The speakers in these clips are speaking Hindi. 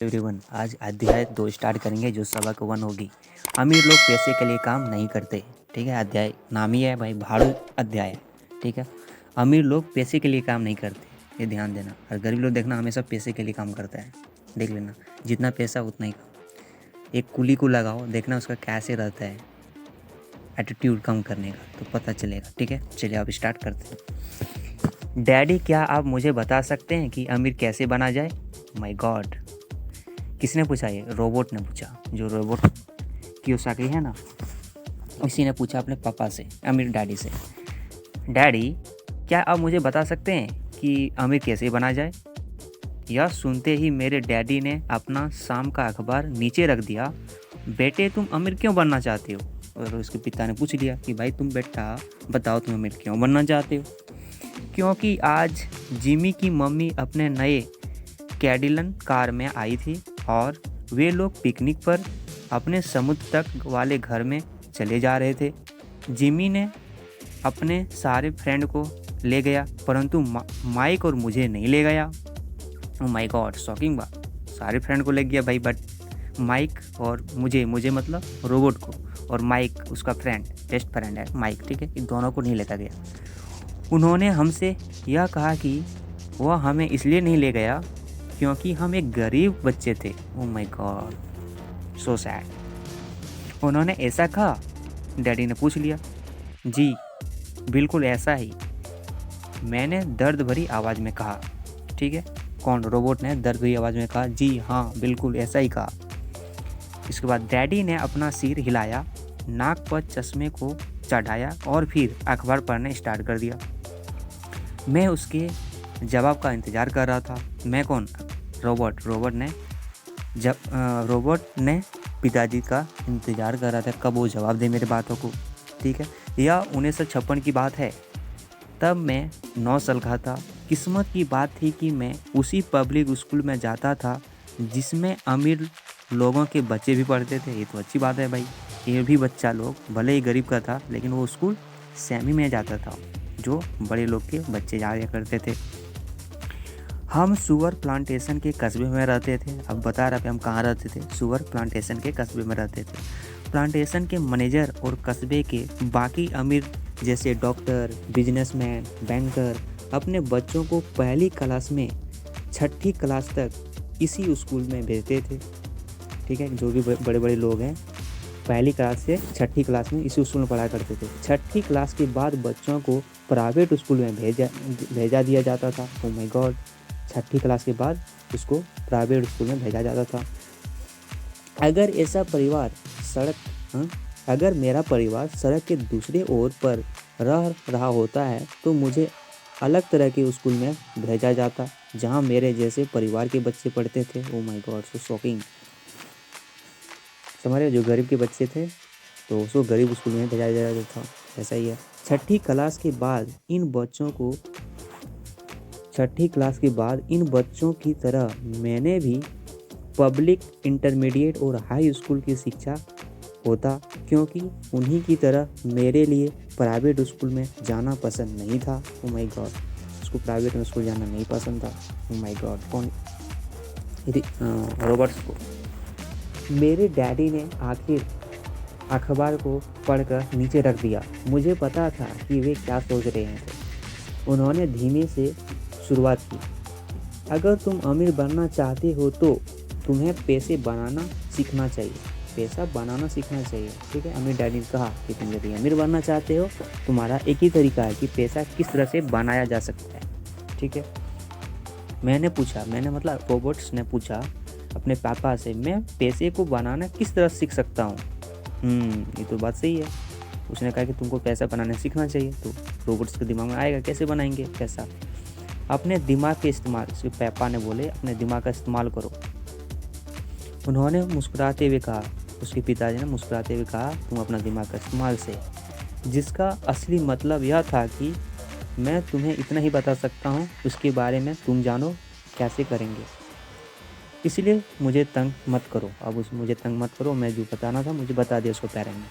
एवरीवन, आज अध्याय 2 स्टार्ट करेंगे जो सबक 1 होगी। अमीर लोग पैसे के लिए काम नहीं करते। ठीक है, अध्याय नाम ही है भाई, भाड़ू अध्याय है। ठीक है, अमीर लोग पैसे के लिए काम नहीं करते, ये ध्यान देना। और गरीब लोग देखना हमेशा पैसे के लिए काम करता है। देख लेना, जितना पैसा उतना ही काम। एक कुली को लगाओ, देखना उसका कैसे रहता है एटीट्यूड कम करने का, तो पता चलेगा। ठीक है, चलिए अब स्टार्ट करते हैं। डैडी, क्या आप मुझे बता सकते हैं कि अमीर कैसे बना जाए? माय गॉड, किसने पूछा? ये रोबोट ने पूछा। जो रोबोट कियोसाकी है ना, इसी ने पूछा अपने पापा से, अमीर डैडी से। डैडी, क्या आप मुझे बता सकते हैं कि अमीर कैसे बना जाए? यह सुनते ही मेरे डैडी ने अपना शाम का अखबार नीचे रख दिया। बेटे, तुम अमीर क्यों बनना चाहते हो? और उसके पिता ने पूछ लिया कि भाई तुम बेटा बताओ, तुम अमीर क्यों बनना चाहते हो? क्योंकि आज जिमी की मम्मी अपने नए कैडिलन कार में आई थी और वे लोग पिकनिक पर अपने समुद्र तट वाले घर में चले जा रहे थे। जिमी ने अपने सारे फ्रेंड को ले गया, परंतु माइक और मुझे नहीं ले गया। ओह माय गॉड, शॉकिंग बात। सारे फ्रेंड को ले गया भाई, बट माइक और मुझे मतलब रोबोट को, और माइक उसका फ्रेंड, बेस्ट फ्रेंड है माइक, ठीक है, इन दोनों को नहीं लेकर गया। उन्होंने हमसे यह कहा कि वह हमें इसलिए नहीं ले गया क्योंकि हम एक गरीब बच्चे थे। Oh my God, so sad. उन्होंने ऐसा कहा? डैडी ने पूछ लिया। जी बिल्कुल ऐसा ही, मैंने दर्द भरी आवाज़ में कहा। ठीक है, कौन? रोबोट ने दर्द भरी आवाज़ में कहा, जी हाँ बिल्कुल ऐसा ही कहा। इसके बाद डैडी ने अपना सिर हिलाया, नाक पर चश्मे को चढ़ाया और फिर अखबार पढ़ने स्टार्ट कर दिया। मैं उसके जवाब का इंतज़ार कर रहा था। मैं कौन? रोबोट। रोबोट ने पिताजी का इंतज़ार कर रहा था कब वो जवाब दे मेरे बातों को। ठीक है, यह 1956 की बात है। तब मैं 9 साल का था। किस्मत की बात थी कि मैं उसी पब्लिक स्कूल में जाता था जिसमें अमीर लोगों के बच्चे भी पढ़ते थे। ये तो अच्छी बात है भाई। ये भी बच्चा लोग भले ही गरीब का था, लेकिन वो स्कूल सेमी में जाता था जो बड़े लोग के बच्चे जाया करते थे। हम शुगर प्लांटेशन के कस्बे में रहते थे। अब बता रहा कि हम कहाँ रहते थे। शुगर प्लांटेशन के कस्बे में रहते थे। प्लांटेशन के मैनेजर और कस्बे के बाकी अमीर जैसे डॉक्टर, बिजनेसमैन, बैंकर अपने बच्चों को पहली क्लास में 6ठी क्लास तक इसी स्कूल में भेजते थे। ठीक है, जो भी बड़े बड़े लोग हैं पहली क्लास से 6ठी क्लास में इसी स्कूल में पढ़ाया करते थे। 6ठी क्लास के बाद बच्चों को प्राइवेट स्कूल में भेजा दिया जाता था। ओह माय गॉड, 6ठी क्लास के बाद उसको प्राइवेट स्कूल में भेजा जाता था। अगर मेरा परिवार सड़क के दूसरे ओर पर रह रहा होता है तो मुझे अलग तरह के स्कूल में भेजा जाता जहां मेरे जैसे परिवार के बच्चे पढ़ते थे। Oh my God, so shocking. समझ रहे, जो गरीब के बच्चे थे तो उसको गरीब स्कूल में भेजा जाता था। ऐसा ही है। 6ठी क्लास के बाद इन बच्चों की तरह मैंने भी पब्लिक, इंटरमीडिएट और हाई स्कूल की शिक्षा होता, क्योंकि उन्हीं की तरह मेरे लिए प्राइवेट स्कूल में जाना पसंद नहीं था। ओह माय गॉड, उसको प्राइवेट में स्कूल जाना नहीं पसंद था। ओह माय गॉड, कौन? रॉबर्ट्स को। मेरे डैडी ने आखिर अखबार को पढ़कर नीचे रख दिया। मुझे पता था कि वे क्या सोच रहे थे। उन्होंने धीमे से शुरुआत की। अगर तुम अमीर बनना चाहते हो तो तुम्हें पैसा बनाना सीखना चाहिए। ठीक है, अमीर डैडी ने कहा कि तुम यदि अमीर बनना चाहते हो, तुम्हारा एक ही तरीका है कि पैसा किस तरह से बनाया जा सकता है। ठीक है, मैंने मतलब रोबोट्स ने पूछा अपने पापा से, मैं पैसे को बनाना किस तरह सीख सकता हूँ? ये तो बात सही है। उसने कहा कि तुमको पैसा बनाना सीखना चाहिए। तो रोबोट्स के दिमाग में आएगा कैसे बनाएंगे पैसा? अपने दिमाग के इस्तेमाल से। पापा ने बोले अपने दिमाग का इस्तेमाल करो। उन्होंने मुस्कुराते हुए कहा, उसके पिताजी ने मुस्कुराते हुए कहा, तुम अपना दिमाग का इस्तेमाल से, जिसका असली मतलब यह था कि मैं तुम्हें इतना ही बता सकता हूँ, उसके बारे में तुम जानो कैसे करेंगे, इसलिए मुझे तंग मत करो। अब मुझे तंग मत करो, मैं जो बताना था मुझे बता दिया उसको पैरे में।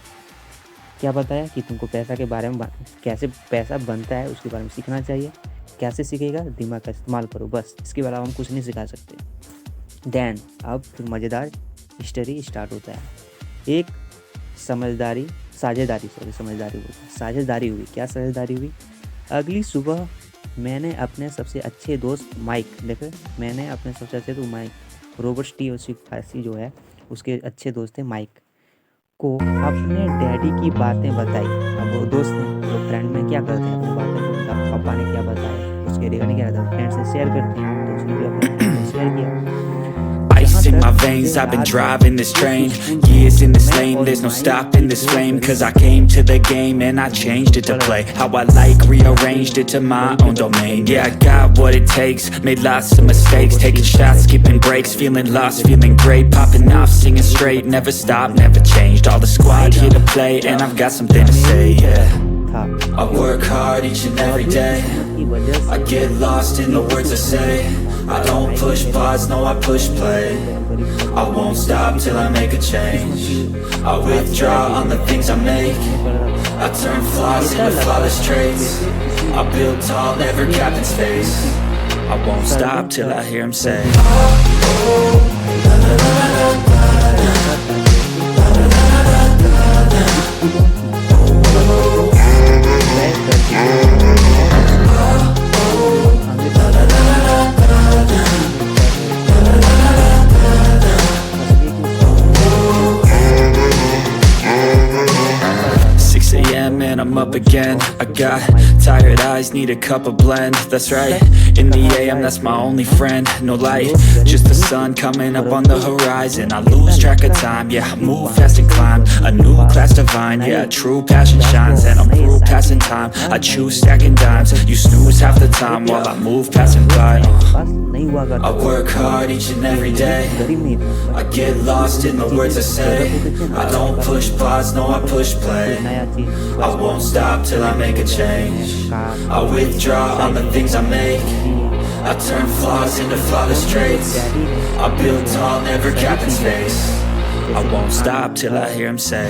क्या बताया कि तुमको पैसा के बारे में, कैसे पैसा बनता है उसके बारे में सीखना चाहिए। कैसे सीखेगा? दिमाग का इस्तेमाल करो, बस। इसके अलावा हम कुछ नहीं सिखा सकते। देन अब फिर मज़ेदार हिस्ट्री स्टार्ट होता है। एक साझेदारी हुई। क्या साझेदारी हुई? अगली सुबह मैंने अपने सबसे अच्छे दोस्त माइक रॉबर्ट टी जो है उसके अच्छे दोस्त थे माइक को अपने डैडी की बातें बताई। अब वो दोस्त हैं तो फ्रेंड में क्या करते हैं, अपनी बातें को पापा ने क्या बताया उसके रिगार्डिंग क्या करते हैं, फ्रेंड से शेयर करते हैं। तो उसने भी अपने फ्रेंड से शेयर किया। Ice in my veins, I've been driving this train. Years in this lane, there's no stopping this flame. Cause I came to the game and I changed it to play how I like, rearranged it to my own domain. Yeah, I got what it takes, made lots of mistakes, taking shots, skipping breaks, feeling lost, feeling great, popping off, singing straight, never stopped, never changed. All the squad here to play and I've got something to say, yeah. I work hard each and every day, I get lost in the words I say. I don't push pause, no I push play. I won't stop till I make a change. I withdraw on the things I make. I turn flaws into flawless traits. I build tall, never capped in space. I won't stop till I hear him say and I'm up again. I got tired eyes, need a cup of blend. That's right, in the AM, that's my only friend. No light, just the sun coming up on the horizon. I lose track of time, yeah, I move fast and climb a new class divine, yeah, true passion shines. And I'm through passing time, I choose stacking dimes. You snooze half the time while I move passing by. I work hard each and every day, I get lost in the words I say. I don't push pause, no I push play. I won't stop till I make a change. I withdraw on the things I make. I turn flaws into flawless traits. I build tall, never capped in space. I won't stop till I hear him say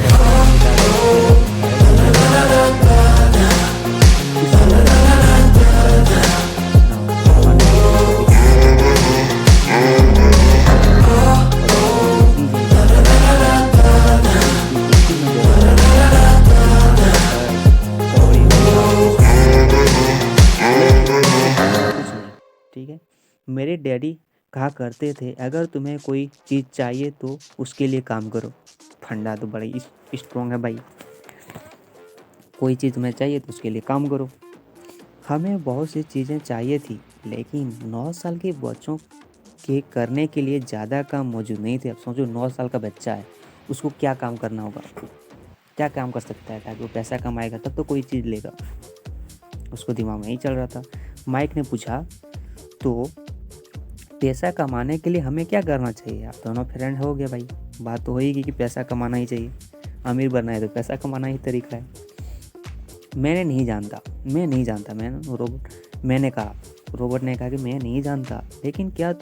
ठीक है। मेरे डैडी कहा करते थे अगर तुम्हें कोई चीज़ चाहिए तो उसके लिए काम करो। फंडा तो बड़ा ही स्ट्रॉन्ग है भाई। कोई चीज़ तुम्हें चाहिए तो उसके लिए काम करो। हमें बहुत सी चीज़ें चाहिए थी लेकिन 9 साल के बच्चों के करने के लिए ज़्यादा काम मौजूद नहीं थे। अब सोचो 9 साल का बच्चा है, उसको क्या काम करना होगा, क्या काम कर सकता है ताकि वो पैसा कमाएगा तब तो कोई चीज़ लेगा। उसको दिमाग में नहीं चल रहा था। माइक ने पूछा तो पैसा कमाने के लिए हमें क्या करना चाहिए? आप दोनों फ्रेंड हो गए भाई, बात तो होगी कि पैसा कमाना ही चाहिए, अमीर बनना है तो पैसा कमाना ही तरीका है। मैं नहीं जानता रोबोट ने कहा कि मैं नहीं जानता, लेकिन क्या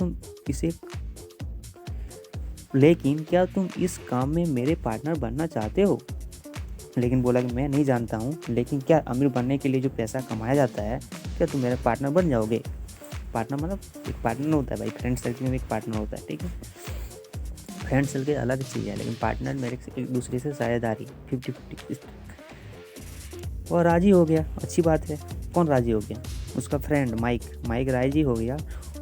तुम इस काम में मेरे पार्टनर बनना चाहते हो? लेकिन बोला कि मैं नहीं जानता हूँ, लेकिन क्या अमीर बनने के लिए जो पैसा कमाया जाता है क्या तुम मेरे पार्टनर बन जाओगे? पार्टनर मतलब एक पार्टनर होता है भाई, फ्रेंड सर्कल में एक पार्टनर होता है, ठीक है। फ्रेंड सर्कल अलग चीज़ है, लेकिन पार्टनर मेरे एक दूसरे से साझेदारी 50-50। और राज़ी हो गया, अच्छी बात है। कौन राज़ी हो गया? उसका फ्रेंड माइक राज़ी हो गया।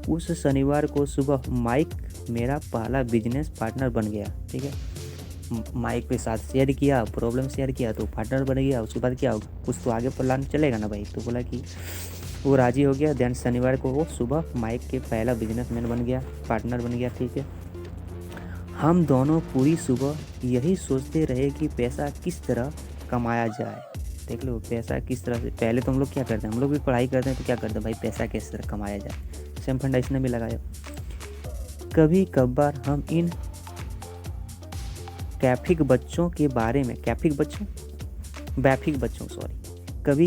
उस शनिवार को सुबह माइक मेरा पहला बिजनेस पार्टनर बन गया, ठीक है। माइक के साथ शेयर किया, प्रॉब्लम शेयर किया तो पार्टनर बन गया। उसके बाद क्या होगा, कुछ तो आगे प्लान चलेगा ना भाई। तो बोला कि वो राज़ी हो गया। देन शनिवार को वो सुबह माइक के पहला बिजनेसमैन बन गया, पार्टनर बन गया, ठीक है। हम दोनों पूरी सुबह यही सोचते रहे कि पैसा किस तरह कमाया जाए। देख लो पैसा किस तरह से, पहले तो हम लोग क्या करते हैं, हम लोग भी पढ़ाई करते हैं तो क्या करते हैं भाई, पैसा किस तरह कमाया जाए। सेम फंडा इसने भी लगाया। कभी कभार हम इन कभी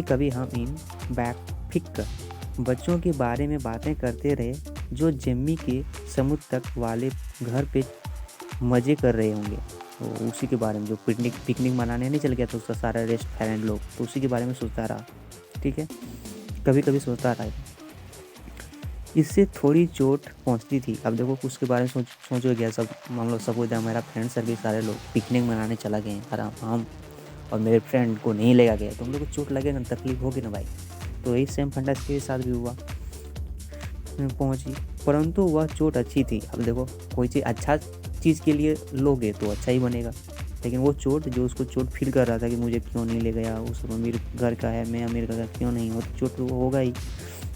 कभी हम इन बैफिक बच्चों के बारे में बातें करते रहे जो जिम्मी के समुद्र तक वाले घर पे मज़े कर रहे होंगे। तो उसी के बारे में जो पिकनिक मनाने नहीं चल गया था उसका सारा रेस्टोरेंट लोग, तो उसी के बारे में सोचता रहा, ठीक है। कभी कभी सोचता रहा। इससे थोड़ी चोट पहुंचती थी। अब देखो उसके बारे में सोचो क्या, सब मान लो सपोज हमारा फ्रेंड सर्किल सारे लोग पिकनिक मनाने चला गए हैं, आराम हम और मेरे फ्रेंड को नहीं लेगा गया, तो हम लोग को चोट लगेगा ना, तकलीफ होगी ना भाई। तो यही सेम फंडा इसके साथ भी हुआ, पहुंची, परंतु वह चोट अच्छी थी। अब देखो कोई चीज़ अच्छा चीज़ के लिए लोगे तो अच्छा ही बनेगा, लेकिन वो चोट जो उसको चोट फील कर रहा था कि मुझे क्यों नहीं ले गया, उस अमीर घर का है, मैं अमीर घर का क्यों नहीं, वो चोट तो होगा ही।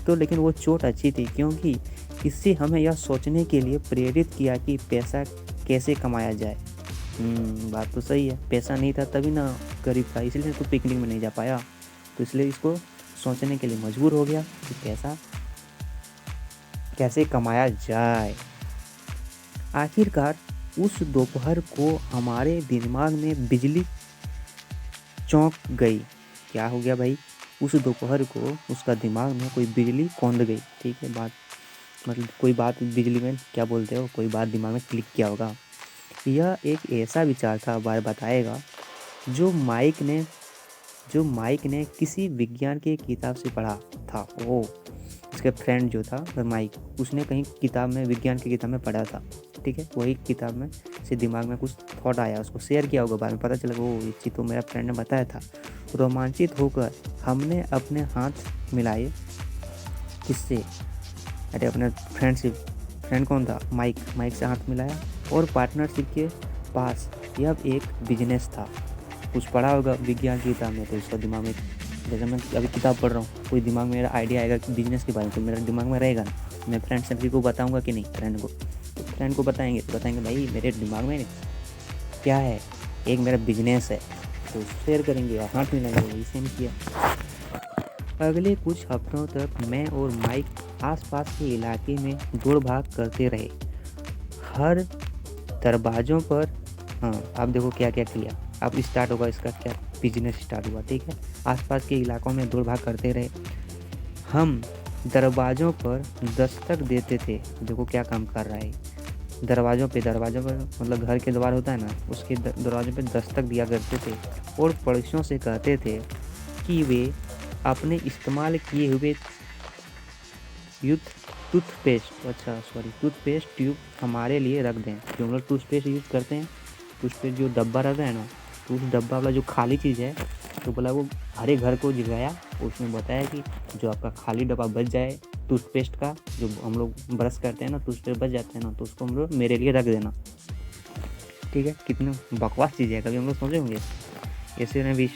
तो लेकिन वो चोट अच्छी थी क्योंकि इससे हमें यह सोचने के लिए प्रेरित किया कि पैसा कैसे कमाया जाए। बात तो सही है, पैसा नहीं था तभी ना गरीब था, इसलिए तो पिकनिक में नहीं जा पाया। तो इसलिए इसको सोचने के लिए मजबूर हो गया कि पैसा कैसे कमाया जाए। आखिरकार उस दोपहर को हमारे दिमाग में बिजली चौंक गई। क्या हो गया भाई? उस दोपहर को उसका दिमाग में कोई बिजली कौंध गई। ठीक है, बात मतलब कोई बात बिजली में क्या बोलते हो, कोई बात दिमाग में क्लिक किया होगा। यह एक ऐसा विचार था, बार बताएगा, जो माइक ने किसी विज्ञान की किताब से पढ़ा था। वो उसके फ्रेंड जो था माइक, उसने कहीं किताब में, विज्ञान की किताब में पढ़ा था। ठीक है, वही किताब में से दिमाग में कुछ थॉट आया, उसको शेयर किया होगा, बाद में पता चला वो ये चीज़ तो मेरा फ्रेंड ने बताया था। रोमांचित होकर हमने अपने हाथ मिलाए। किससे? अरे अपने फ्रेंड कौन था? माइक से हाथ मिलाया। और पार्टनरशिप के पास यह एक बिजनेस था। कुछ पढ़ा होगा विज्ञान की किताब में, तो उसका दिमाग में, जैसे मैं अभी किताब पढ़ रहा हूँ, कोई दिमाग में मेरा आइडिया आएगा कि बिजनेस के बारे में, तो मेरा दिमाग में रहेगा ना। मैं फ्रेंड सर्किल को बताऊंगा कि नहीं, फ्रेंड को, तो फ्रेंड को बताएंगे तो बताएंगे भाई मेरे दिमाग में क्या है, एक मेरा बिजनेस है, तो शेयर करेंगे और हाथ मिलाएंगे। वही सेम किया। अगले कुछ हफ्तों तक मैं और माइक आसपास के इलाके में दौड़ भाग करते रहे। हर दरवाज़ों पर, हाँ आप देखो क्या क्या किया, अब स्टार्ट होगा इसका क्या बिजनेस स्टार्ट हुआ। ठीक है, आसपास के इलाकों में दौड़ भाग करते रहे। हम दरवाज़ों पर दस्तक देते थे। देखो क्या काम कर रहा है, दरवाज़ों पर मतलब घर के द्वार होता है ना, उसके दरवाज़ों पे दस्तक दिया करते थे और पड़ोसियों से कहते थे कि वे अपने इस्तेमाल किए हुए टूथपेस्ट ट्यूब हमारे लिए रख दें। जो हम लोग टूथपेस्ट यूज़ करते हैं, टूथपेस्ट जो डब्बा रहता है ना, तो उस डब्बा वाला जो खाली चीज़ है, तो बोला वो हर एक घर को जिगाया। उसने बताया कि जो आपका खाली डब्बा बच जाए टूथपेस्ट का, जो हम लोग ब्रश करते हैं ना, टूथपेस्ट बच जाते हैं ना, तो उसको हम लोग मेरे लिए रख देना। ठीक है, कितनी बकवास चीज़ है, कभी हम लोग सोचे होंगे। ऐसे ने भी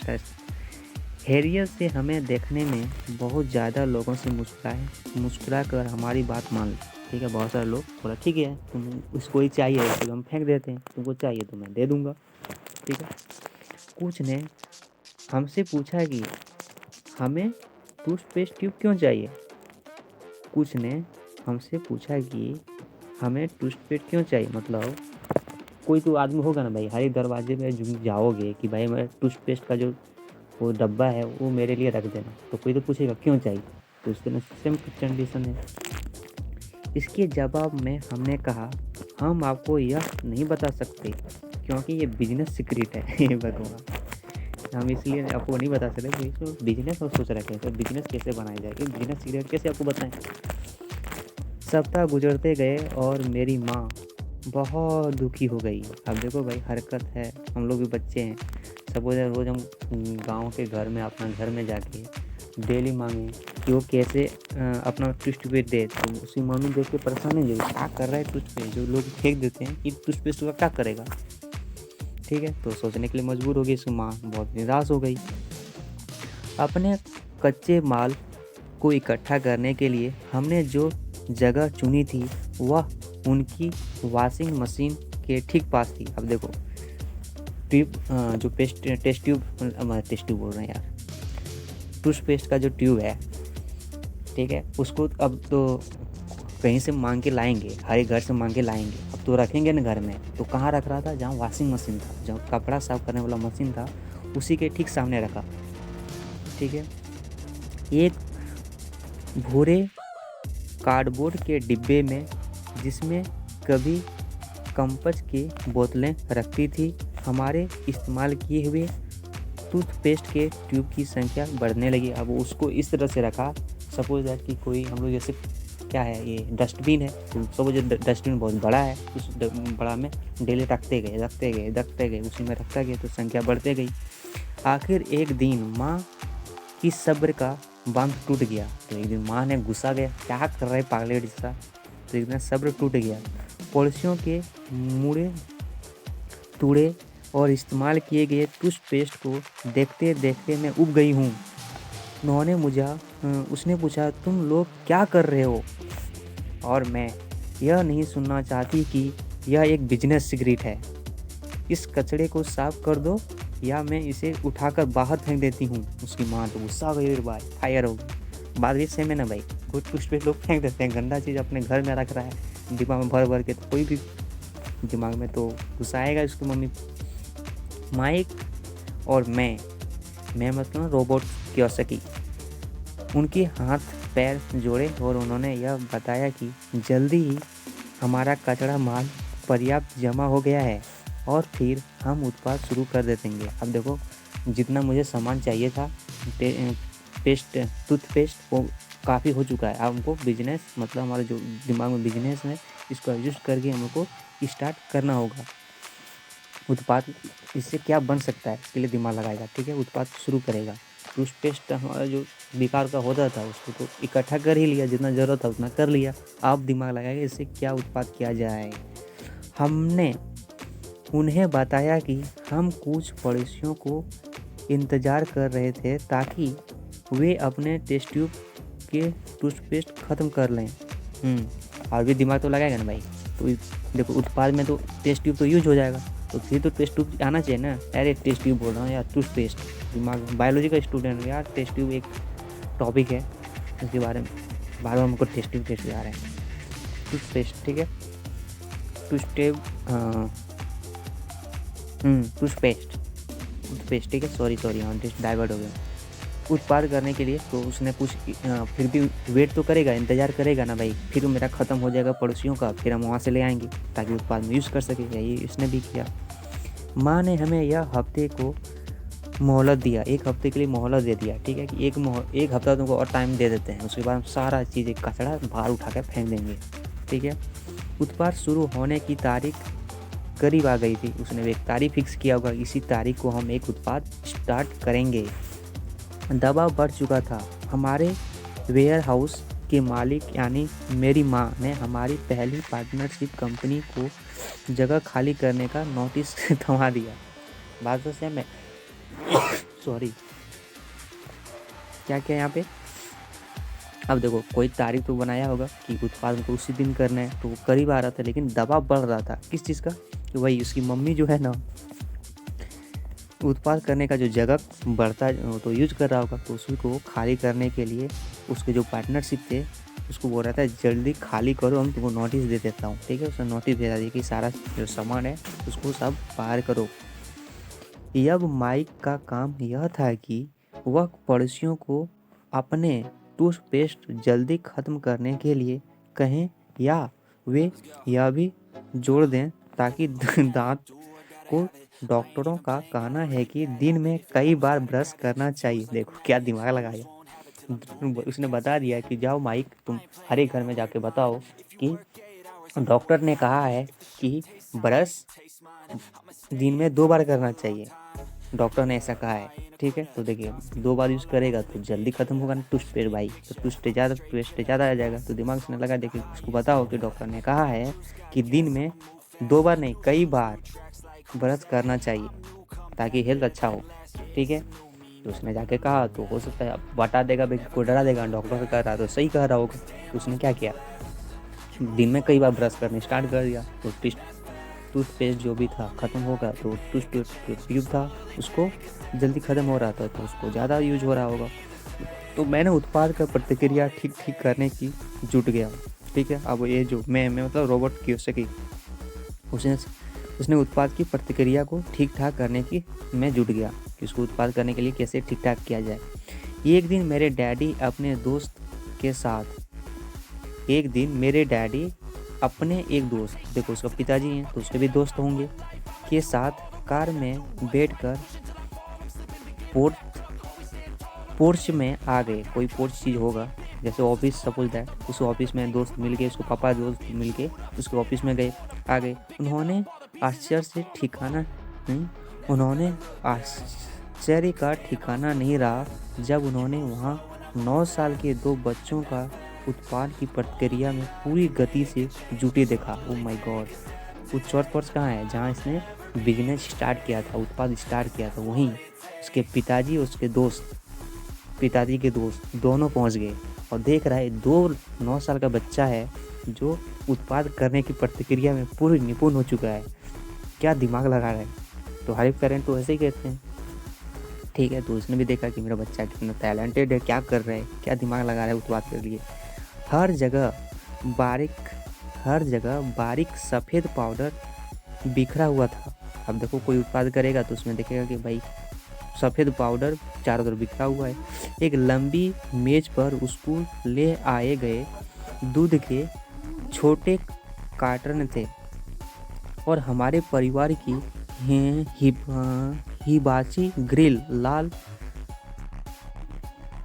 हैरियत से हमें देखने में बहुत ज़्यादा लोगों से मुस्कुरा कर हमारी बात मान ली। ठीक है, बहुत सारे लोग बोला ठीक है तुम उसको ही चाहिए तो हम फेंक देते हैं, तुमको चाहिए तो मैं दे दूँगा। ठीक है, कुछ ने हमसे पूछा कि हमें टूथपेस्ट ट्यूब क्यों चाहिए। कुछ ने हमसे पूछा कि हमें टूथपेस्ट क्यों चाहिए, मतलब कोई तो आदमी होगा ना भाई, हर एक दरवाजे पे जाओगे कि भाई मैं टूथपेस्ट का जो वो डब्बा है वो मेरे लिए रख देना, तो कोई तो पूछेगा क्यों चाहिए, तो उसके सेम कंडीशन है। इसके जवाब में हमने कहा हम आपको यह नहीं बता सकते क्योंकि ये बिजनेस सीक्रेट है। हे भगवान, हम इसलिए आपको नहीं बता सकते, तो बिजनेस और सोच रखे हैं, तो बिजनेस कैसे बनाया जाए, कि बिजनेस सीक्रेट कैसे आपको बताएं। सप्ताह गुजरते गए और मेरी माँ बहुत दुखी हो गई। अब देखो भाई हरकत है, हम लोग भी बच्चे हैं, सपोज रोज़ हम गांव के घर में, अपना घर में जाके डेली मांगे कि वो कैसे अपना टूथपेस्ट दे, तो उसकी मम्मी देख के परेशान है, जो क्या कर रहा है टूथपेस्ट, जो लोग फेंक देते हैं कि टूथपेस्ट का क्या करेगा। ठीक है, तो सोचने के लिए मजबूर हो गई उसकी माँ, बहुत निराश हो गई। अपने कच्चे माल को इकट्ठा करने के लिए हमने जो जगह चुनी थी वह उनकी वॉशिंग मशीन के ठीक पास थी। अब देखो ट्यूब जो टेस्ट ट्यूब बोल रहे हैं यार, टूथपेस्ट का जो ट्यूब है, ठीक है, उसको अब तो कहीं से मांग के लाएंगे, हर एक घर से मांग के लाएंगे, अब तो रखेंगे ना घर में, तो कहाँ रख रहा था, जहाँ वॉशिंग मशीन था, जहाँ कपड़ा साफ करने वाला मशीन था, उसी के ठीक सामने रखा। ठीक है, एक भूरे कार्डबोर्ड के डिब्बे में, जिसमें कभी कंपच की बोतलें रखती थी, हमारे इस्तेमाल किए हुए टूथपेस्ट के ट्यूब की संख्या बढ़ने लगी। अब उसको इस तरह से रखा, सपोज दैट कि कोई हम लोग जैसे क्या है, ये डस्टबिन है। तो सब जो डस्टबिन बहुत बड़ा है, उस बड़ा में डेली रखते गए, उसी में रखता गया तो संख्या बढ़ते गई। आखिर एक दिन माँ की सब्र का बांध टूट गया। तो एक दिन माँ ने गुस्सा गया, क्या कर रहा है पागले जैसा। तो एक दिन सब्र टूट गया। पड़ोसियों के मुड़े टूड़े और इस्तेमाल किए गए टूथपेस्ट को देखते देखते मैं उब गई हूँ। उसने पूछा, तुम लोग क्या कर रहे हो? और मैं यह नहीं सुनना चाहती कि यह एक बिजनेस सीक्रेट है। इस कचरे को साफ कर दो या मैं इसे उठाकर बाहर फेंक देती हूँ। उसकी माँ तो गुस्सा हो गई, भाई फायर हो गई। बात भी सेम है ना भाई, कुछ टूथपेस्ट लोग फेंक देते हैं, गंदा चीज़ अपने घर में रख रहा है डिब्बा में भर भर के, तो कोई भी दिमाग में तो गुस्सा आएगा उसकी मम्मी। माइक और मैं मतलब रोबोट क्योसकी, उनके हाथ पैर जोड़े और उन्होंने यह बताया कि जल्दी ही हमारा कचरा माल पर्याप्त जमा हो गया है और फिर हम उत्पाद शुरू कर देंगे। अब देखो, जितना मुझे सामान चाहिए था टूथपेस्ट वो काफ़ी हो चुका है। अब हमको बिजनेस, मतलब हमारा जो दिमाग में बिजनेस है, इसको एडजस्ट करके हमको स्टार्ट करना होगा। उत्पाद इससे क्या बन सकता है, इसके लिए दिमाग लगाएगा, ठीक है। उत्पाद शुरू करेगा। टूथपेस्ट हमारा जो बेकार का होता था उसको तो इकट्ठा कर ही लिया, जितना ज़रूरत था उतना कर लिया। आप दिमाग लगाएगा इससे क्या उत्पाद किया जाए। हमने उन्हें बताया कि हम कुछ पड़ोसियों को इंतज़ार कर रहे थे ताकि वे अपने टेस्ट ट्यूब के टूथपेस्ट ख़त्म कर लें। और भी दिमाग तो लगाएगा ना भाई। तो देखो, उत्पाद में तो टेस्ट ट्यूब तो यूज हो जाएगा, तो फिर तो टेस्ट ट्यूब आना चाहिए ना। अरे टेस्ट ट्यूब बोल रहा हूँ यार, टूथपेस्ट। दिमाग बायोलॉजी का स्टूडेंट है यार, टेस्ट ट्यूब एक टॉपिक है, उसके बारे में बार बार हमको टेस्ट ट्यूब आ रहे हैं। टूथपेस्ट, ठीक है, टूथपेस्ट, ठीक है। सॉरी हाँ, डाइवर्ट हो गया। उत्पाद करने के लिए तो उसने फिर भी वेट तो करेगा, इंतज़ार करेगा ना भाई। फिर मेरा ख़त्म हो जाएगा पड़ोसियों का, फिर हम वहाँ से ले आएंगे ताकि उत्पाद में यूज़ कर सके। यही इसने भी किया। माँ ने हमें यह हफ्ते को मोहलत दिया, एक हफ्ते के लिए मोहलत दे दिया, ठीक है, कि एक हफ्ता तुमको और टाइम दे देते हैं, उसके बाद हम सारा चीज़ कचरा बाहर उठा कर फेंक देंगे, ठीक है। उत्पाद शुरू होने की तारीख करीब आ गई थी। उसने एक तारीख फिक्स किया होगा, इसी तारीख को हम एक उत्पाद स्टार्ट करेंगे। दबाव बढ़ चुका था। हमारे वेयर हाउस के मालिक यानी मेरी माँ ने हमारी पहली पार्टनरशिप कंपनी को जगह खाली करने का नोटिस थमा दिया। बात तो सेम है। सॉरी, क्या क्या यहाँ पे। अब देखो, कोई तारीख तो बनाया होगा कि उत्पाद को उसी दिन करना है, तो वो करीब आ रहा था, लेकिन दबाव बढ़ रहा था किस चीज़ का, कि वही उसकी मम्मी जो है ना, उत्पाद करने का जो जगह बढ़ता तो यूज कर रहा होगा, तो उसी को खाली करने के लिए उसके जो पार्टनरशिप थे उसको बोल रहा था जल्दी खाली करो, हम तुमको नोटिस दे देता हूँ, ठीक है। उसने नोटिस भेजा दिया कि सारा जो सामान है उसको सब बाहर करो। अब माइक का काम यह था कि वह पड़ोसियों को अपने टूथपेस्ट जल्दी ख़त्म करने के लिए कहें, या वे यह भी जोड़ दें ताकि दांत को, डॉक्टरों का कहना है कि दिन में कई बार ब्रश करना चाहिए। देखो क्या दिमाग लगाया। उसने बता दिया कि जाओ माइक, तुम हर एक घर में जाके बताओ कि डॉक्टर ने कहा है कि ब्रश दिन में 2 बार करना चाहिए, डॉक्टर ने ऐसा कहा है, ठीक है। तो देखिए 2 बार यूज़ करेगा तो जल्दी ख़त्म होगा ना टूथपेस्ट भाई, तो टूथपेस्ट ज़्यादा आ जाएगा। तो दिमाग से लगा, देखिए उसको बताओ कि डॉक्टर ने कहा है कि दिन में 2 बार नहीं, कई बार ब्रश करना चाहिए ताकि हेल्थ अच्छा हो, ठीक है। तो उसने जाके कहा, तो हो सकता है बता देगा भाई, कोई डरा देगा, डॉक्टर कह रहा तो सही कह रहा होगा। तो उसने क्या किया, दिन में कई बार ब्रश करने स्टार्ट कर दिया। तो टूथपेस्ट जो भी था ख़त्म होगा, तो टूथपेस्ट ट्यूब था उसको जल्दी ख़त्म हो रहा था, तो उसको ज़्यादा यूज हो रहा होगा। तो मैंने उत्पाद का प्रतिक्रिया ठीक करने की जुट गया, ठीक है। अब ये जो मैं मतलब रोबोट क्योसकी, उसने उत्पाद की प्रतिक्रिया को ठीक ठाक करने की मैं जुट गया कि उसको उत्पाद करने के लिए कैसे ठीक ठाक किया जाए। एक दिन मेरे डैडी अपने एक दोस्त, देखो उसका पिताजी हैं तो उसके भी दोस्त होंगे, के साथ कार में बैठकर पोर्च में आ गए। कोई पोर्च चीज़ होगा, जैसे ऑफिस, सपोज दैट उस ऑफिस में दोस्त मिल के, उसको पापा दोस्त मिल के उसके ऑफिस में गए, आ गए, उन्होंने आश्चर्य से ठिकाना नहीं उन्होंने आश्चर्य का ठिकाना नहीं रहा जब उन्होंने वहाँ 9 साल के 2 बच्चों का उत्पाद की प्रक्रिया में पूरी गति से जुटे देखा। ओ माय गॉड, वो चौथ पर्स कहाँ है जहाँ इसने बिजनेस स्टार्ट किया था, उत्पाद स्टार्ट किया था, वहीं उसके पिताजी और उसके दोस्त, पिताजी के दोस्त दोनों पहुंच गए और देख रहा है 9 साल का बच्चा है जो उत्पाद करने की प्रक्रिया में पूरी निपुण हो चुका है। क्या दिमाग लगा रहा है। तो हाइप करेंट तो ऐसे ही कहते हैं, ठीक है। तो उसने भी देखा कि मेरा बच्चा कितना टैलेंटेड है, क्या कर रहा है, क्या दिमाग लगा रहा है उत्पाद के लिए। हर जगह बारीक सफ़ेद पाउडर बिखरा हुआ था। अब देखो कोई उत्पाद करेगा तो उसमें देखेगा कि भाई सफ़ेद पाउडर चारों तरफ बिखरा हुआ है। एक लंबी मेज पर उसको ले आए गए दूध के छोटे कार्टन थे और हमारे परिवार की हिबाची ग्रिल लाल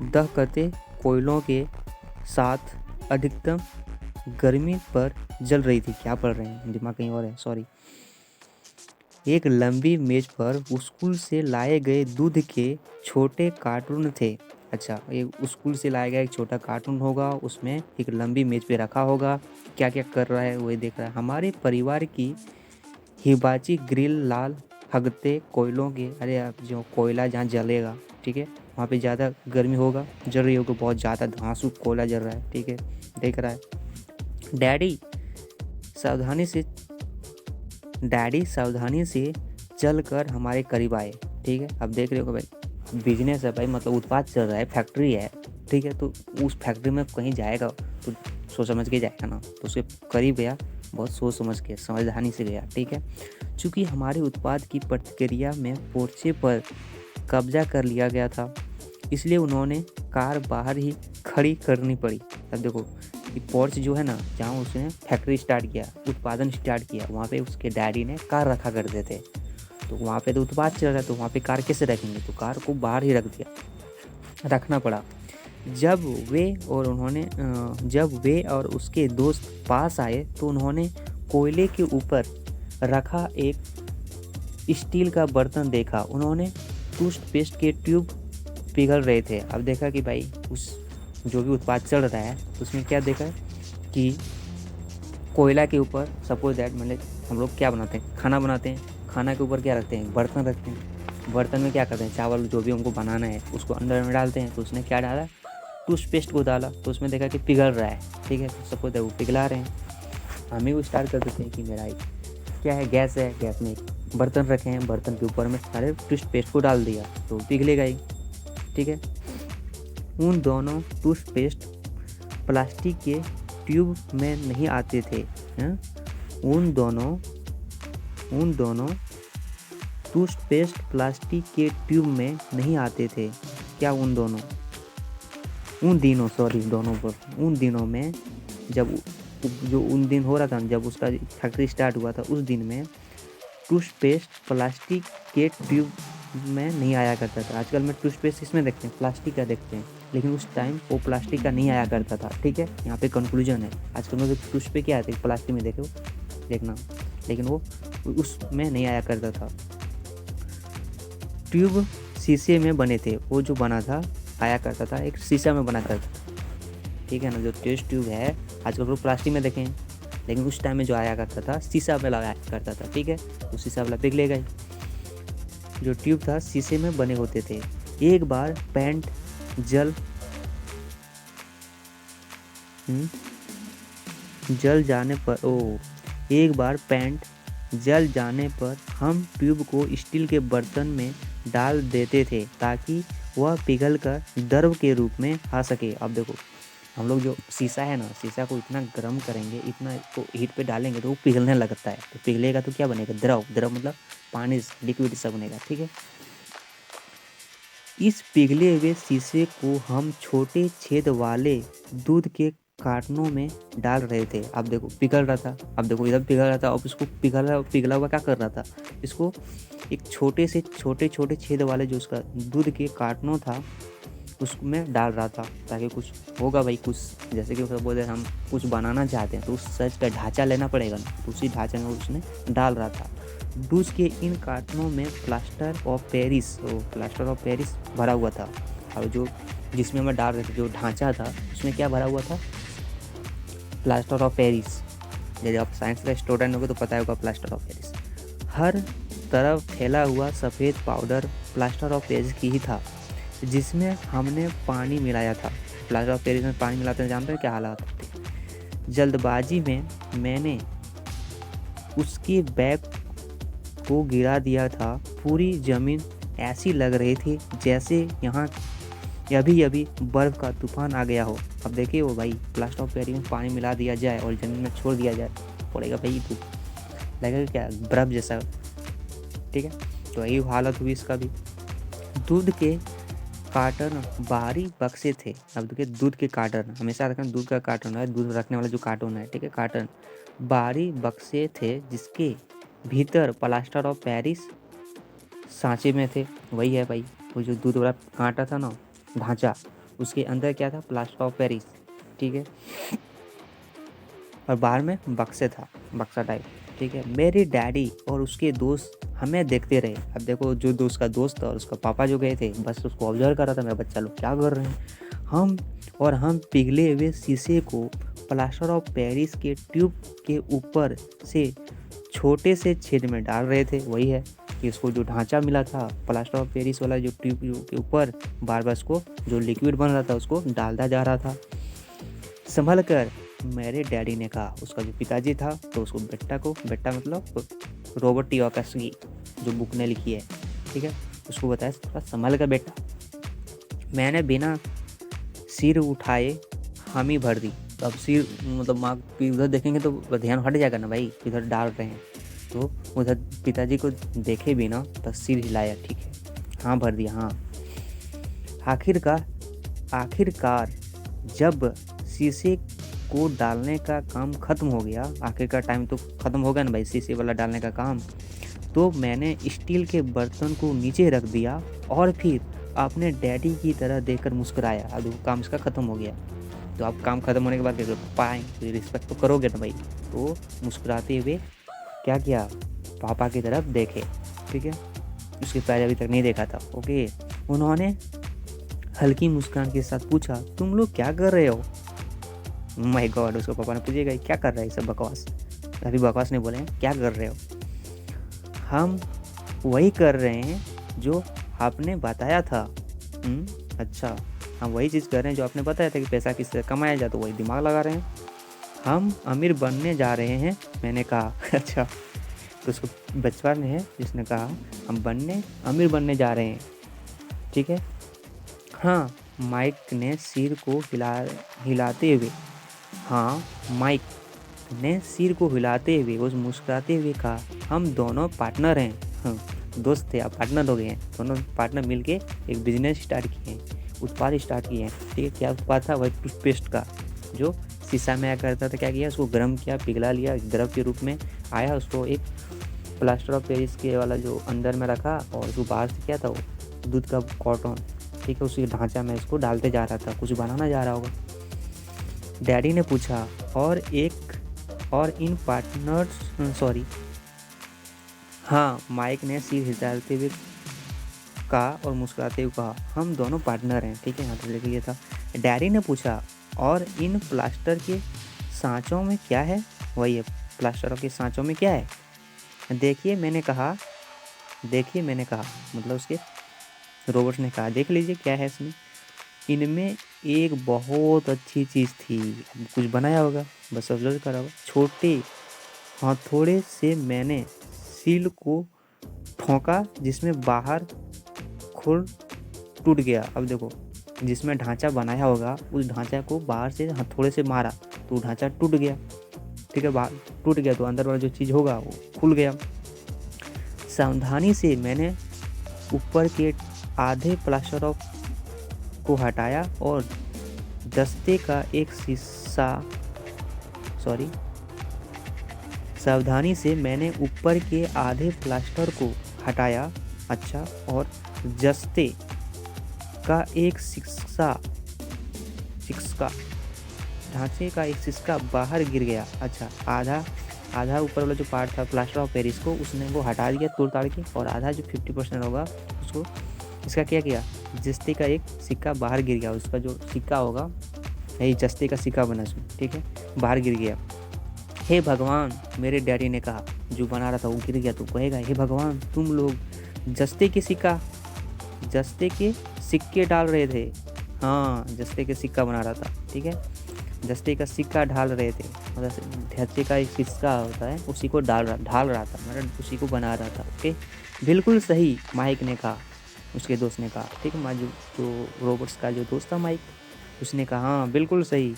दहकते कोयलों के साथ अधिकतम गर्मी पर जल रही थी। क्या पढ़ रहे हैं, दिमाग कहीं और है, सॉरी। एक लंबी मेज पर स्कूल से लाए गए दूध के छोटे कार्टून थे। अच्छा, ये स्कूल से लाया गया एक छोटा कार्टून होगा, उसमें एक लंबी मेज पे रखा होगा, क्या क्या कर रहा है वही देख रहा है। हमारे परिवार की हिबाची ग्रिल लाल हगते कोयलों के, अरे आप जो कोयला जहाँ जलेगा, ठीक है, वहाँ पे ज़्यादा गर्मी होगा, जल रही होगी, बहुत ज़्यादा धांसू कोयला जल रहा है, ठीक है, देख रहा है। डैडी सावधानी से चलकर हमारे करीब आए, ठीक है। अब देख रहे हो भाई, बिजनेस है भाई, मतलब उत्पाद चल रहा है, फैक्ट्री है, ठीक है। तो उस फैक्ट्री में कहीं जाएगा तो सोच समझ के जाएगा ना, तो उसके करीब गया, बहुत सोच समझ के सावधानी से गया, ठीक है। चूँकि हमारे उत्पाद की प्रक्रिया में पोर्चे पर कब्जा कर लिया गया था, इसलिए उन्होंने कार बाहर ही खड़ी करनी पड़ी। अब देखो कि पोर्च जो है ना, जहाँ उसने फैक्ट्री स्टार्ट किया, उत्पादन स्टार्ट किया, वहाँ पे उसके डैडी ने कार रखा करते थे। तो वहाँ पे तो उत्पाद चल रहा है, तो वहाँ पे कार कैसे रखेंगे, तो कार को बाहर ही रखना पड़ा। जब वे और उसके दोस्त पास आए तो उन्होंने कोयले के ऊपर रखा एक स्टील का बर्तन देखा। उन्होंने टूथपेस्ट के ट्यूब पिघल रहे थे। अब देखा कि भाई उस जो भी उत्पाद चल रहा है उसमें क्या देखा कि कोयला के ऊपर, सपोज दैट, मतलब हम लोग क्या बनाते हैं, खाना बनाते हैं, खाना के ऊपर क्या रखते हैं, बर्तन रखते हैं। बर्तन में क्या करते हैं, चावल जो भी हमको बनाना है उसको अंदर में डालते हैं। तो उसने क्या डाला, टूथपेस्ट को डाला, तो उसमें देखा कि पिघल रहा है, ठीक है। तो सपोज दैट वो पिघला रहे हैं, हम ही वो स्टार्ट कर देते हैं कि मेरा क्या है, गैस है, गैस में बर्तन रखे हैं, बर्तन के ऊपर में सारे टूथपेस्ट को डाल दिया तो पिघलेगा ही, ठीक है। उन दोनों टूथपेस्ट प्लास्टिक के ट्यूब में नहीं आते थे, उन दोनों टूथपेस्ट प्लास्टिक के ट्यूब में नहीं आते थे। क्या उन दिनों में जब जो उन दिन हो रहा था, जब उसका फैक्ट्री स्टार्ट हुआ था, उस दिन में टूथपेस्ट प्लास्टिक के ट्यूब में नहीं आया करता था। आजकल में टूथपेस्ट इसमें देखते हैं, प्लास्टिक का देखते हैं, लेकिन उस टाइम वो प्लास्टिक का नहीं आया करता था, ठीक है। यहाँ पे कंक्लूजन है, आजकल में टूथपेस्ट क्या आते हैं, प्लास्टिक में देखना, लेकिन वो उसमें नहीं आया करता था। ट्यूब शीशे में बने थे, वो जो बना था आया करता था, एक शीशा में बना करता था, ठीक है ना। जो टेस्ट ट्यूब है आजकल लोग प्लास्टिक में देखें, लेकिन उस टाइम में जो आया करता था शीशा में लगाया करता था, ठीक है। तो शीशा वाला पिघलेगा ही। जो ट्यूब था शीशे में बने होते थे। एक बार पैंट जल जाने पर हम ट्यूब को स्टील के बर्तन में डाल देते थे ताकि वह पिघलकर द्रव के रूप में आ सके। अब देखो हम लोग जो शीशा है ना, शीशा को इतना गर्म करेंगे, इतना इसको हीट पे डालेंगे तो वो पिघलने लगता है। तो पिघलेगा तो क्या बनेगा, द्रव मतलब पानी, लिक्विड सा बनेगा, ठीक है। इस पिघले हुए शीशे को हम छोटे छेद वाले दूध के कार्टनों में डाल रहे थे। अब देखो पिघल रहा था, अब देखो इधर पिघल रहा था, अब इसको पिघला हुआ क्या कर रहा था, इसको एक छोटे छेद वाले जो उसका दूध के कार्टनों था उसमें डाल रहा था ताकि कुछ होगा भाई, कुछ जैसे कि उसे बोले हम कुछ बनाना चाहते हैं तो उस सच का ढांचा लेना पड़ेगा ना, तो उसी ढांचे में उसने डाल रहा था। डूस के इन कार्टनों में प्लास्टर ऑफ पेरिस भरा हुआ था। और जो जिसमें मैं डाल रहे थे जो ढांचा था उसमें क्या भरा हुआ था, प्लास्टर ऑफ पेरिस। यदि आप साइंस का स्टूडेंट होगे तो पता होगा प्लास्टर ऑफ पेरिस। हर तरफ फैला हुआ सफ़ेद पाउडर प्लास्टर ऑफ पेरिस की ही था, जिसमें हमने पानी मिलाया था। प्लास्टर ऑफ पेरिस में पानी मिलाते हैं, जानते हैं क्या हालात थे। जल्दबाजी में मैंने उसके बैग को गिरा दिया था। पूरी ज़मीन ऐसी लग रही थी जैसे यहाँ अभी बर्फ़ का तूफान आ गया हो। अब देखिए वो भाई प्लास्टर ऑफ पेरिस में पानी मिला दिया जाए और ज़मीन में छोड़ दिया जाए, पड़ेगा भाई तो लगेगा क्या बर्फ़ जैसा, ठीक है। तो यही हालत हुई इसका भी। दूध के कार्टन बाहरी बक्से थे। अब देखिए दूध के कार्टन हमेशा रखें, दूध का कार्टन है, दूध रखने वाला जो कार्टून है, ठीक है, कार्टन बाहरी बक्से थे जिसके भीतर प्लास्टर ऑफ पेरिस सांचे में थे। वही है भाई वो जो दूध वाला कांटा था ना, ढांचा, उसके अंदर क्या था, प्लास्टर ऑफ पेरिस, ठीक है, और बाहर में बक्से था, बक्सा टाइप, ठीक है। मेरे डैडी और उसके दोस्त हमें देखते रहे। अब देखो जो दोस्त का दोस्त और उसका पापा जो गए थे बस उसको ऑब्जर्व कर रहा था, मेरा बच्चा लोग क्या कर रहे हैं। हम पिघले हुए शीशे को प्लास्टर ऑफ पेरिस के ट्यूब के ऊपर से छोटे से छेद में डाल रहे थे। वही है कि उसको जो ढांचा मिला था प्लास्टर ऑफ पेरिस वाला जो ट्यूब के ऊपर बार बार उसको जो लिक्विड बन रहा था उसको डालता जा रहा था। संभल कर, मेरे डैडी ने कहा। उसका जो पिताजी था तो उसको बेटा मतलब रॉबर्ट टी कियोसाकी जो बुक ने लिखी है, ठीक है, उसको बताया थोड़ा संभल कर बेटा। मैंने बिना सिर उठाए हामी भर दी। तो अब सिर मतलब माँ उधर देखेंगे तो ध्यान हट जाएगा ना भाई, इधर डाल रहे हैं, तो उधर पिताजी को देखे बिना तो सिर हिलाया, ठीक है, हाँ भर दिया, हाँ। आखिरकार जब शीशे को डालने का काम ख़त्म हो गया, आखिरकार टाइम तो ख़त्म हो गया ना भाई शीशे वाला डालने का काम, तो मैंने स्टील के बर्तन को नीचे रख दिया और फिर अपने डैडी की तरह देखकर मुस्कुराया। अब काम इसका ख़त्म हो गया, तो आप काम ख़त्म होने के बाद क्या पाएँ, रिस्पेक्ट तो करोगे ना भाई। तो मुस्कुराते हुए क्या किया, पापा की तरफ देखे, ठीक है, उसके पैर अभी तक नहीं देखा था, ओके। उन्होंने हल्की मुस्कान के साथ पूछा, तुम लोग क्या कर रहे हो। माय गॉड, उसको पापा ने पूछेगा क्या कर रहे हैं, सब बकवास, अभी बकवास नहीं बोले, क्या कर रहे हो। हम वही कर रहे हैं जो आपने बताया था। अच्छा, हम वही चीज़ कर रहे हैं जो आपने बताया था कि पैसा किससे कमाया जाए, तो वही दिमाग लगा रहे हैं। हम अमीर बनने जा रहे हैं, मैंने कहा। अच्छा, तो उसको बचपन है जिसने कहा हम अमीर बनने जा रहे हैं, ठीक है। हाँ, माइक ने सिर को हिलाते हुए उस मुस्कुराते हुए कहा, हम दोनों पार्टनर हैं। हाँ, दोस्त थे, अब पार्टनर हो गए हैं, दोनों पार्टनर मिलके एक बिजनेस स्टार्ट किए हैं, उत्पाद स्टार्ट किए हैं, ठीक है। क्या उत्पाद था, वही टूथपेस्ट का, जो शीशा में आया करता था। क्या किया, उसको गर्म किया, पिघला लिया, द्रव के रूप में आया, उसको एक प्लास्टर ऑफ पेरिस के वाला जो अंदर में रखा और उसको बाहर से क्या था, वो दूध का कॉटन, ठीक है, उसी ढांचा में इसको डालते जा रहा था, कुछ बनाना जा रहा होगा। डैडी ने पूछा, और इन पार्टनर्स हाँ, माइक ने सिर हिलाते हुए कहा और मुस्कुराते हुए कहा, हम दोनों पार्टनर हैं, ठीक है, यहाँ तो लिख लिया था। डैडी ने पूछा, और इन प्लास्टर के सांचों में क्या है। वही है, प्लास्टर के सांचों में क्या है। देखिए मैंने कहा, मतलब उसके रॉबर्ट ने कहा, देख लीजिए क्या है इसमें। इनमें एक बहुत अच्छी चीज़ थी, कुछ बनाया होगा, बस ऑब्जर्व करा होगा। छोटे हथौड़े से मैंने सील को ठोका, जिसमें बाहर खुर टूट गया। अब देखो, जिसमें ढांचा बनाया होगा उस ढांचा को बाहर से हथौड़े से मारा तो ढांचा टूट गया, ठीक है, बाहर टूट गया तो अंदर वाला जो चीज़ होगा वो खुल गया। सावधानी से मैंने ऊपर के आधे प्लास्टर ऑफ को हटाया और दस्ते का एक सावधानी से मैंने ऊपर के आधे प्लास्टर को हटाया, अच्छा, और जस्ते का एक ढांचे का एक सिक्का बाहर गिर गया। अच्छा, आधा ऊपर वाला जो पार्ट था प्लास्टर ऑफ पेरिस को उसने वो हटा दिया तोड़ ताड़ के, और आधा जो 50% होगा उसको इसका क्या किया, जस्ते का एक सिक्का बाहर गिर गया। उसका जो सिक्का होगा यही जस्ते का सिक्का बना उसमें, ठीक है, बाहर गिर गया। हे भगवान, मेरे डैडी ने कहा, जो बना रहा था वो गिर गया तो कहेगा हे भगवान तुम लोग जस्ते के सिक्के डाल रहे थे। हाँ, जस्ते के सिक्का बना रहा था, ठीक है, जस्ते का सिक्का ढाल रहे थे, मतलब ढांचे का एक सिक्का होता है उसी को ढाल रहा था, मतलब उसी को बना रहा था। ओके, बिल्कुल सही, माइक ने कहा, उसके दोस्त ने कहा, ठीक है, जो रॉबर्ट्स का जो दोस्त था माइक, उसने कहा हाँ बिल्कुल सही,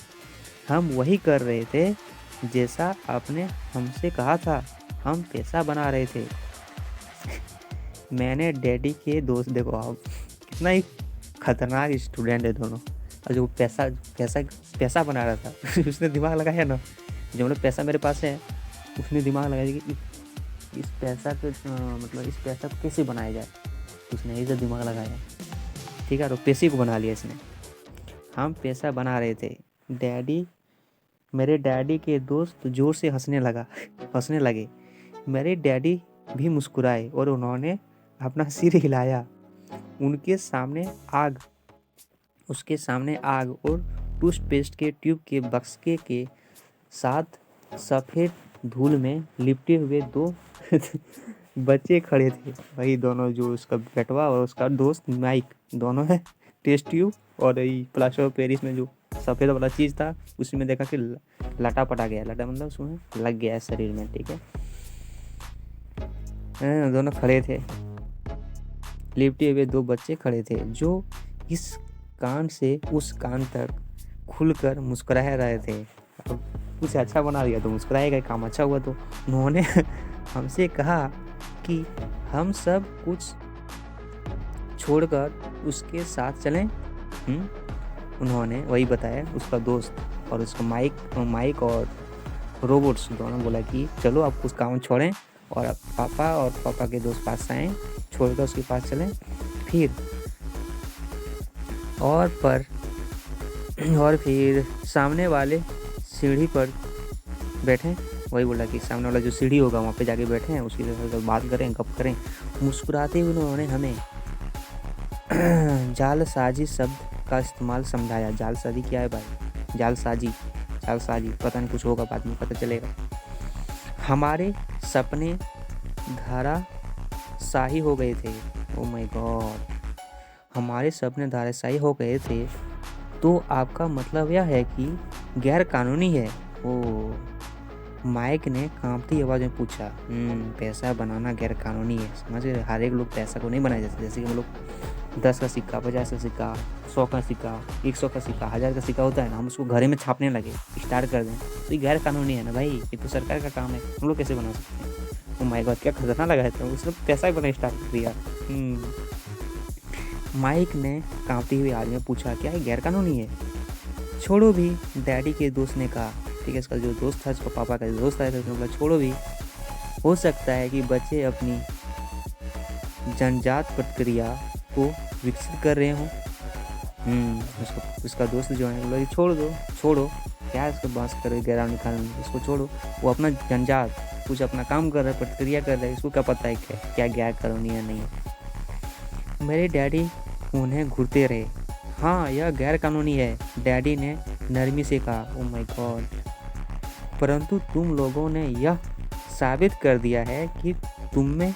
हम वही कर रहे थे जैसा आपने हमसे कहा था, हम पैसा बना रहे थे। मैंने डैडी के दोस्त, देखो आप कितना ही खतरनाक स्टूडेंट है दोनों, और जो पैसा बना रहा था उसने दिमाग लगाया ना, जो मतलब पैसा मेरे पास है उसने दिमाग लगाया कि इस पैसा को कैसे बनाया जाए, उसने यही से दिमाग लगाया, ठीक है, तो पैसे को बना लिया इसने। हम पैसा बना रहे थे। मेरे डैडी के दोस्त जोर से हंसने लगे। मेरे डैडी भी मुस्कुराए और उन्होंने अपना सिर हिलाया। उसके सामने आग और टूथपेस्ट के ट्यूब के बक्से के साथ सफ़ेद धूल में लिपटे हुए 2 बच्चे खड़े थे। वही दोनों, जो उसका बेटवा और उसका दोस्त माइक, दोनों है टेस्ट ट्यूब और यही प्लास्टर ऑफ पेरिस में जो सफ़ेद वाला चीज़ था उसी में देखा कि लटा पटा गया, लटा मतलब उसमें लग गया है शरीर में, ठीक है। दोनों खड़े थे, लिपटे हुए 2 बच्चे खड़े थे जो इस कान से उस कान तक खुलकर मुस्कुरा रहे थे। अब कुछ अच्छा बना दिया तो मुस्कुराएगा, काम अच्छा हुआ तो। उन्होंने हमसे कहा कि हम सब कुछ छोड़कर उसके साथ चलें। उन्होंने वही बताया, उसका दोस्त और उसका माइक और रोबोट्स दोनों बोला कि चलो आप कुछ काम छोड़ें और अब पापा के दोस्त पास आएँ, छोड़कर उसके पास चलें, फिर फिर सामने वाले सीढ़ी पर बैठें। वही बोला कि सामने वाला जो सीढ़ी होगा वहाँ पे जाके बैठे हैं, उसकी तरह बात करें, गप करें। मुस्कुराते हुए उन्होंने हमें जालसाजी शब्द का इस्तेमाल समझाया। जालसाजी क्या है भाई? जालसाजी पता नहीं, कुछ होगा, बाद में पता चलेगा। हमारे सपने धराशायी हो गए थे। ओ माय गॉड, हमारे सपने धराशायी हो गए थे, तो आपका मतलब यह है कि गैर कानूनी है? ओ, माइक ने कांपती आवाज़ में पूछा। पैसा बनाना गैर कानूनी है, समझ गए? हर एक लोग पैसा को नहीं बनाया जाता, जैसे कि हम लोग 10 का सिक्का, 50 का सिक्का, 100 का सिक्का, 100 का सिक्का, 1000 का सिक्का होता है ना, हम उसको घरे में छापने लगे, स्टार्ट कर दें, तो ये गैर कानूनी है ना भाई, ये तो सरकार का काम है, हम लोग कैसे बना सकते हैं? ओ माय गॉड, क्या खतरनाक लगा है, तो उसने पैसा ही बनाना स्टार्ट कर दिया। माइक ने कांपती हुई आवाज़ में पूछा, क्या ये गैर कानूनी है? छोड़ो भी, डैडी के दोस्त ने कहा। ठीक है, इसका जो दोस्त था, इसका पापा का जो दोस्त आया था, उसने बोला छोड़ो भी, हो सकता है कि बच्चे अपनी जन्मजात प्रक्रिया को विकसित कर रहे हों। उसका दोस्त जो है बोला छोड़ो, क्या इसको बात कर रहे, गैर कानूनी, इसको छोड़ो, वो अपना जन्मजात कुछ अपना काम कर रहा है, प्रक्रिया कर रहा है, इसको क्या पता है क्या गैर कानूनी है नहीं है। मेरे डैडी उन्हें घूरते रहे। हाँ, यह गैर कानूनी है, डैडी ने नरमी से कहा। ओ माय गॉड, परंतु तुम लोगों ने यह साबित कर दिया है कि तुम में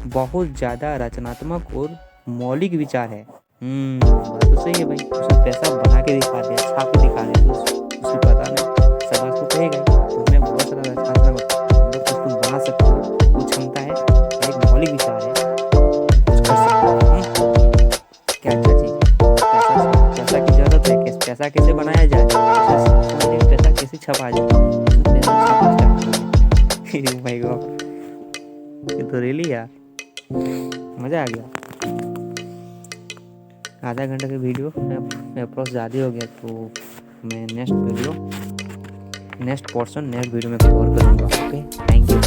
बहुत ज़्यादा रचनात्मक और मौलिक विचार है। बात तो सही है भाई, उसने पैसा बना के दिखा दिया, छाप के दिखा दिया, तो उसको पता नहीं, समाज को कहेगा तुमने बहुत सारा रचनात्मक कुछ तुम बना सकते हो, कुछ क्षमता है, एक मौलिक विचार है, कुछ कर सकते हो। क्या चीज़ है? पैसा की जरूरत है, पैसा कैसे बनाया जाए, पैसा कैसे छपा जाए, भाई गॉड, ये तो रियली यार मज़ा आ गया। आधा घंटा का वीडियो में अप्रोच ज़्यादा हो गया, तो मैं नेक्स्ट पोर्शन नेक्स्ट वीडियो में कवर करूँगा। Okay, thank you.